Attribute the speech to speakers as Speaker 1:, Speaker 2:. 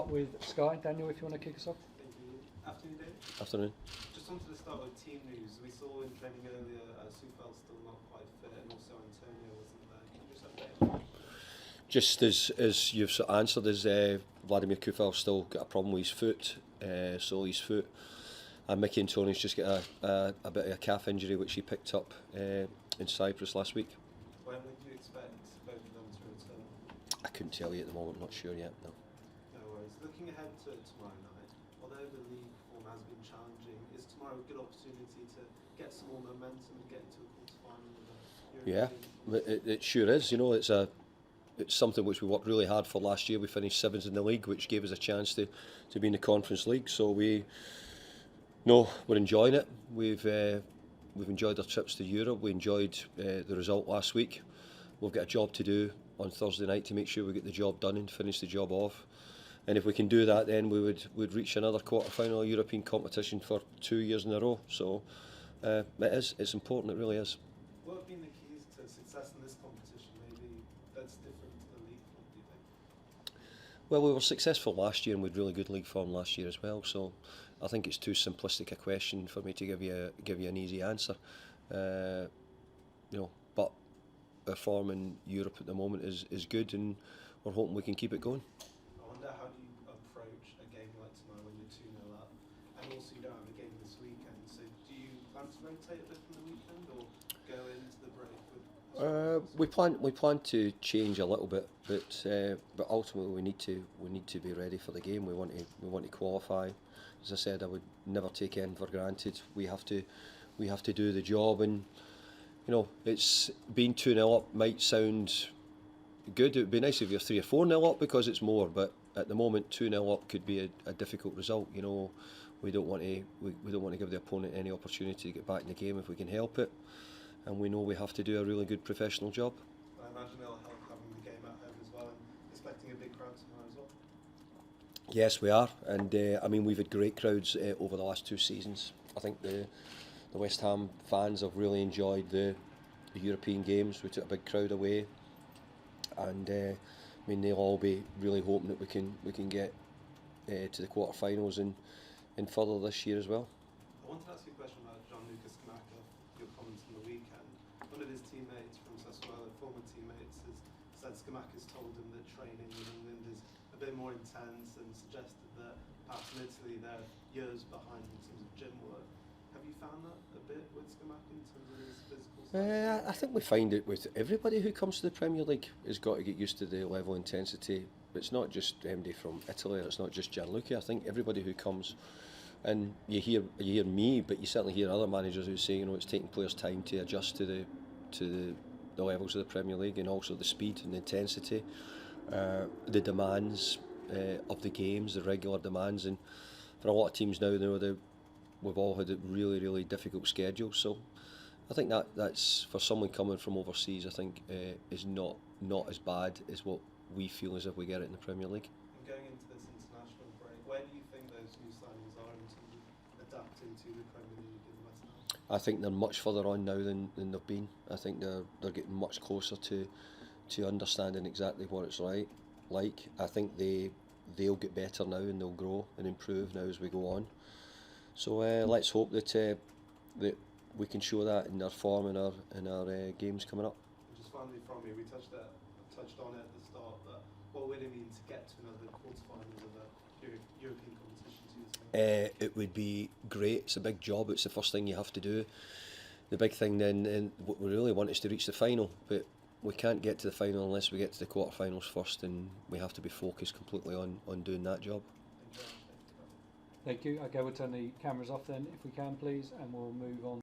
Speaker 1: start with Sky. Daniel, if you want to kick us off.
Speaker 2: Thank you. Afternoon, David.
Speaker 3: Afternoon.
Speaker 2: Just wanted to start with team news. We saw in training earlier, Sufel's still not quite fit, and also Antonio wasn't there. Can you just update on that?
Speaker 3: Just as you've sort of answered, is Vladimir Kufel's still got a problem with his foot, his foot, and Mickey Antonio's just got a bit of a calf injury which he picked up in Cyprus last week.
Speaker 2: When would you expect both of them to return?
Speaker 3: I couldn't tell you at the moment, not sure yet, no.
Speaker 2: No worries. Looking ahead to tomorrow night, although the league form has been challenging, is tomorrow a good opportunity to get some more momentum and get into a quarter-final with a European?
Speaker 3: Yeah, it sure is. You know, it's something which we worked really hard for last year. We finished 7th in the league, which gave us a chance to be in the Conference League. So we're enjoying it. We've enjoyed our trips to Europe. We enjoyed the result last week. We've got a job to do on Thursday night to make sure we get the job done and finish the job off. And if we can do that, then we'd reach another quarter-final European competition for 2 years in a row. So it's important. It really is.
Speaker 2: What have been the keys to success in this competition? Maybe that's different to the league form, do you think?
Speaker 3: Well, we were successful last year and we had really good league form last year as well. So I think it's too simplistic a question for me to give you an easy answer. But our form in Europe at the moment is good, and we're hoping we can keep it going.
Speaker 2: I wonder, how do you approach a game like tomorrow when you're 2-0 up, and also you don't have a game this weekend? So do you plan to rotate a bit from the weekend, or go into the break with?
Speaker 3: We plan to change a little bit, but ultimately we need to be ready for the game. We want to qualify. As I said, I would never take anything for granted. We have to do the job, and it's being 2-0 up might sound good. It would be nice if you're 3 or 4-0 up because it's more, but at the moment 2-0 up could be a difficult result. We don't want to give the opponent any opportunity to get back in the game if we can help it, and we know we have to do a really good professional job.
Speaker 2: I imagine it'll help having the game at home as well, and expecting a big crowd tomorrow as well.
Speaker 3: Yes, we are, and we've had great crowds over the last 2 seasons. I think the West Ham fans have really enjoyed the European games. We took a big crowd away, and they'll all be really hoping that we can get to the quarter-finals and further this year as well.
Speaker 2: I wanted to ask you a question about Gianluca Scamacca, your comments on the weekend. One of his teammates from Sassuolo, former teammates, has said Scamacca's told him that training in England is a bit more intense, and suggested that perhaps in Italy they're years behind in terms of gym work. Have you found that a bit with Scamacca in terms of his physical side?
Speaker 3: I think we find it with everybody who comes to the Premier League has got to get used to the level of intensity. It's not just MD from Italy, it's not just Gianluca. I think everybody who comes, and you hear me, but you certainly hear other managers who say it's taking players time to adjust to the levels of the Premier League, and also the speed and the intensity, the demands of the games, the regular demands, and for a lot of teams now, we've all had a really, really difficult schedule. So I think that's for someone coming from overseas, I think is not as bad as what we feel as if we get it in the Premier League.
Speaker 2: And going into this international break, where do you think those new signings are in terms of adapting to the Premier League in West Ham?
Speaker 3: I think they're much further on now than they've been. I think they're getting much closer to understanding exactly what it's like. I think they'll get better now, and they'll grow and improve now as we go on. So let's hope that we can show that in our form and our games coming up.
Speaker 2: Just finally from you, we touched on it at the start, but what would it mean to get to another quarterfinals of a European competition?
Speaker 3: It would be great. It's a big job. It's the first thing you have to do. The big thing then, and what we really want is to reach the final, but we can't get to the final unless we get to the quarterfinals first, and we have to be focused completely on doing that job.
Speaker 1: Thank you. Okay, we'll turn the cameras off then, if we can, please, and we'll move on.